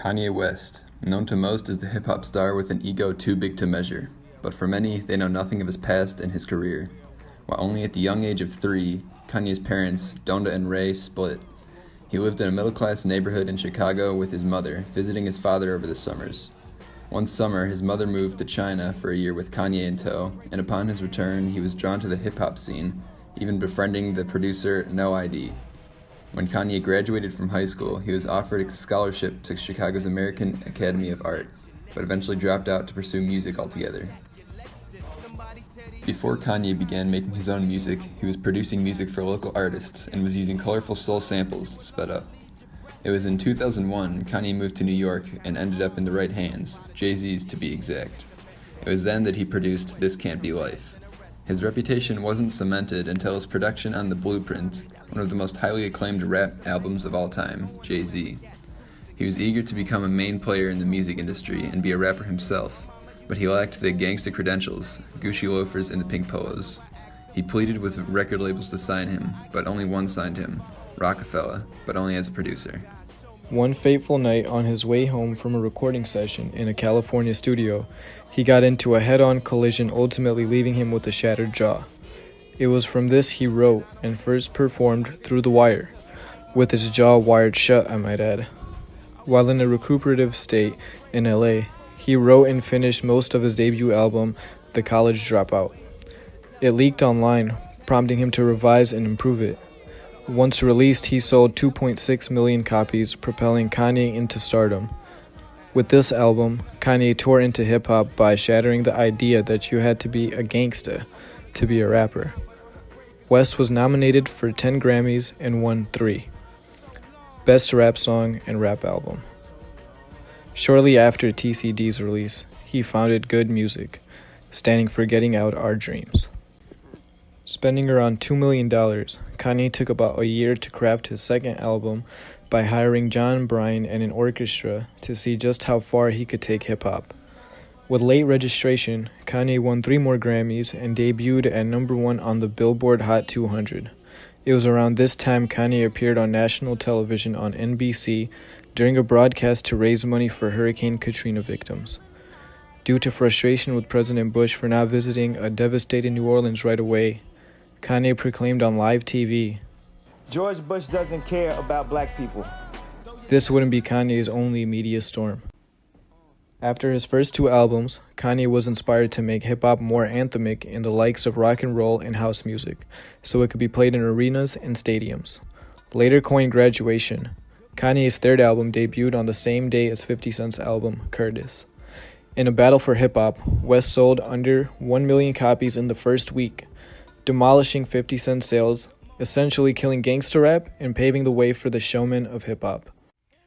Kanye West, known to most as the hip-hop star with an ego too big to measure, but for many, they know nothing of his past and his career. While only at the young age of 3, Kanye's parents, Donda and Ray, split. He lived in a middle-class neighborhood in Chicago with his mother, visiting his father over the summers. One summer, his mother moved to China for a year with Kanye in tow, and upon his return, he was drawn to the hip-hop scene, even befriending the producer No ID. When Kanye graduated from high school, he was offered a scholarship to Chicago's American Academy of Art, but eventually dropped out to pursue music altogether. Before Kanye began making his own music, he was producing music for local artists and was using colorful soul samples sped up. It was in 2001 Kanye moved to New York and ended up in the right hands, Jay-Z's to be exact. It was then that he produced This Can't Be Life. His reputation wasn't cemented until his production on The Blueprint, one of the most highly acclaimed rap albums of all time, Jay-Z. He was eager to become a main player in the music industry and be a rapper himself, but he lacked the gangsta credentials, Gucci loafers and the pink polos. He pleaded with record labels to sign him, but only one signed him, Rockefeller, but only as a producer. One fateful night on his way home from a recording session in a California studio, he got into a head-on collision, ultimately leaving him with a shattered jaw. It was from this he wrote and first performed Through the Wire, with his jaw wired shut, I might add. While in a recuperative state in LA, he wrote and finished most of his debut album, The College Dropout. It leaked online, prompting him to revise and improve it. Once released, he sold 2.6 million copies, propelling Kanye into stardom. With this album, Kanye tore into hip-hop by shattering the idea that you had to be a gangsta to be a rapper. West was nominated for 10 Grammys and won 3. Best Rap Song and Rap Album. Shortly after TCD's release, he founded Good Music, standing for Getting Out Our Dreams. Spending around $2 million, Kanye took about a year to craft his second album by hiring John Bryan and an orchestra to see just how far he could take hip-hop. With late registration, Kanye won 3 more Grammys and debuted at number 1 on the Billboard Hot 200. It was around this time Kanye appeared on national television on NBC during a broadcast to raise money for Hurricane Katrina victims. Due to frustration with President Bush for not visiting a devastated New Orleans right away, Kanye proclaimed on live TV, "George Bush doesn't care about black people." This wouldn't be Kanye's only media storm. After his first 2 albums, Kanye was inspired to make hip-hop more anthemic in the likes of rock and roll and house music, so it could be played in arenas and stadiums. Later coined Graduation, Kanye's third album debuted on the same day as 50 Cent's album, Curtis. In a battle for hip-hop, West sold under 1 million copies in the first week, demolishing 50 Cent sales, essentially killing gangsta rap and paving the way for the showman of hip-hop.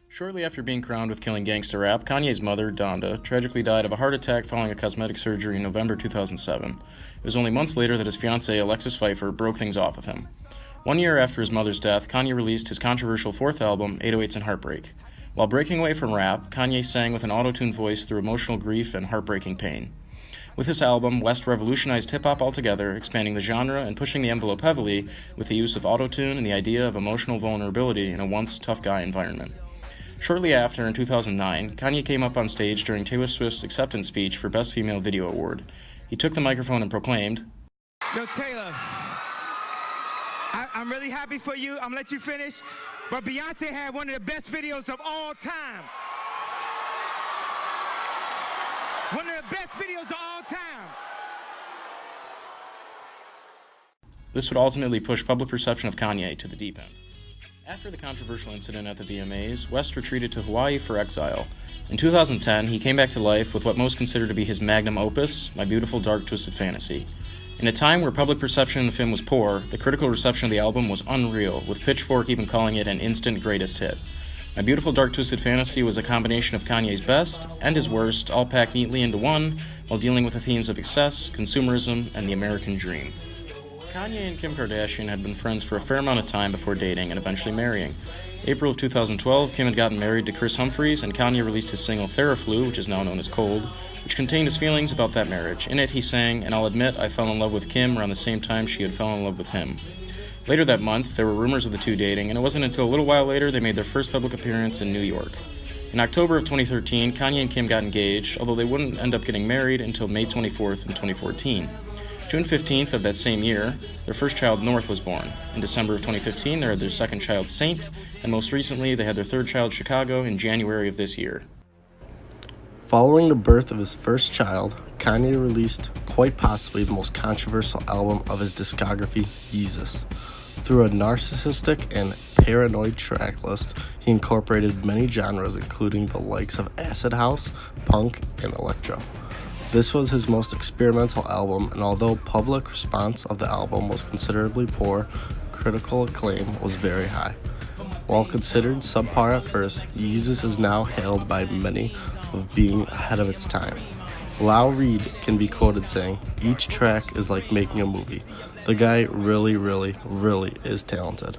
Shortly after being crowned with killing gangsta rap, Kanye's mother, Donda, tragically died of a heart attack following a cosmetic surgery in November 2007. It was only months later that his fiancée, Alexis Pfeiffer, broke things off of him. 1 year after his mother's death, Kanye released his controversial 4th album, 808s and Heartbreak. While breaking away from rap, Kanye sang with an auto-tuned voice through emotional grief and heartbreaking pain. With this album, West revolutionized hip-hop altogether, expanding the genre and pushing the envelope heavily with the use of auto-tune and the idea of emotional vulnerability in a once tough guy environment. Shortly after, in 2009, Kanye came up on stage during Taylor Swift's acceptance speech for Best Female Video Award. He took the microphone and proclaimed, "Yo, Taylor, I'm really happy for you. I'm gonna let you finish, but Beyonce had one of the best videos of all time. One of the best videos of all time." This would ultimately push public perception of Kanye to the deep end. After the controversial incident at the VMAs, West retreated to Hawaii for exile. In 2010, he came back to life with what most consider to be his magnum opus, My Beautiful Dark Twisted Fantasy. In a time where public perception of him was poor, the critical reception of the album was unreal, with Pitchfork even calling it an instant greatest hit. My Beautiful Dark Twisted Fantasy was a combination of Kanye's best and his worst, all packed neatly into one, while dealing with the themes of excess, consumerism, and the American dream. Kanye and Kim Kardashian had been friends for a fair amount of time before dating and eventually marrying. April of 2012, Kim had gotten married to Chris Humphries, and Kanye released his single Theraflu, which is now known as Cold, which contained his feelings about that marriage. In it, he sang, "And I'll admit I fell in love with Kim around the same time she had fallen in love with him." Later that month, there were rumors of the two dating, and it wasn't until a little while later they made their first public appearance in New York. In October of 2013, Kanye and Kim got engaged, although they wouldn't end up getting married until May 24th in 2014. June 15th of that same year, their first child, North, was born. In December of 2015, they had their second child, Saint, and most recently, they had their third child, Chicago, in January of this year. Following the birth of his first child, Kanye released quite possibly the most controversial album of his discography, Yeezus. Through a narcissistic and paranoid track list, he incorporated many genres including the likes of acid house, punk, and electro. This was his most experimental album, and although public response of the album was considerably poor, critical acclaim was very high. While considered subpar at first, Yeezus is now hailed by many of being ahead of its time. Lou Reed can be quoted saying, "Each track is like making a movie. The guy really is talented."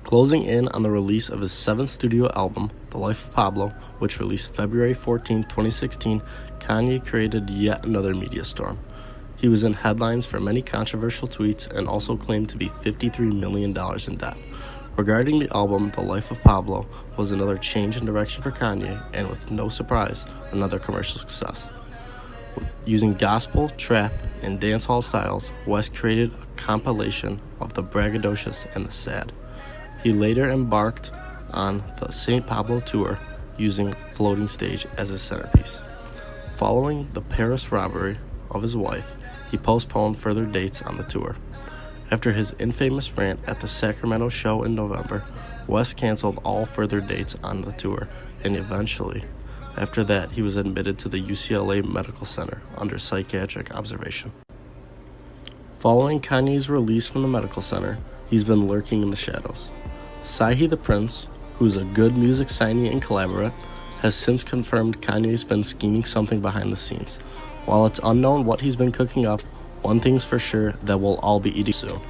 Closing in on the release of his 7th studio album, The Life of Pablo, which released February 14, 2016, Kanye created yet another media storm. He was in headlines for many controversial tweets and also claimed to be $53 million in debt. Regarding the album, The Life of Pablo was another change in direction for Kanye, and with no surprise, another commercial success. Using gospel, trap, and dancehall styles, West created a compilation of the braggadocious and the sad. He later embarked on the St. Pablo tour, using Floating Stage as his centerpiece. Following the Paris robbery of his wife, he postponed further dates on the tour. After his infamous rant at the Sacramento show in November, West canceled all further dates on the tour, and eventually, after that, he was admitted to the UCLA Medical Center under psychiatric observation. Following Kanye's release from the medical center, he's been lurking in the shadows. Sahi the Prince, who's a good music signee and collaborator, has since confirmed Kanye's been scheming something behind the scenes. While it's unknown what he's been cooking up, one thing's for sure that we'll all be eating soon.